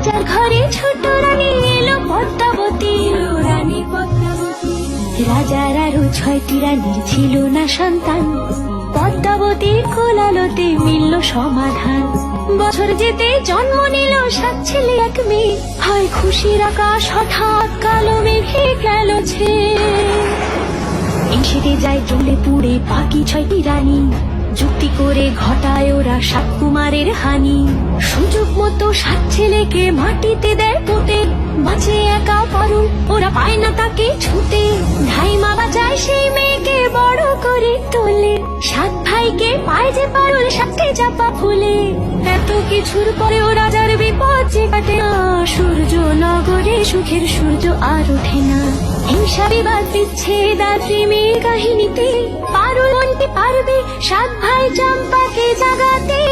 রাজার ঘরে ছোট রানী এলো পদ্মাবতী, রানী পদ্মাবতী। রাজার আরো 6টি রানীর ছিল না সন্তান, পদ্মাবতীর কোলালোতে মিলল সমাধান। বছর যেতে জন্ম নিল 7 ছেলে 1 মেয়ে, হয় খুশির আকাশ হঠাৎ কালো মেঘে গেল ছেয়ে। এসেতে যায় জ্বলে পুড়ে বাকি 6টি রানী, যুক্তি করে ঘটায় ওরা 7 কুমারের হানি। সুযোগ মতো 7 ছেলেকে মাটিতে দেয় পুঁতে, বাঁচে একা পারুল ওরা পায় না তাকে ছুতে। ধাইমা বাঁচায় সেই মেয়েকে বড় করে তোলে, 7 ভাইকে পায় যে পারুল 7টে চাপা ফুলে। এত কিছুর পরেও রাজার বিপদ যে কাটে না, সূর্য নগরে সুখের সূর্য আর ওঠে না। হিংসা বিবাদ বিচ্ছেদ আর প্রেমের কাহিনীতে পারুল পারবে 7 ভাই চম্পাকে জাগাতে।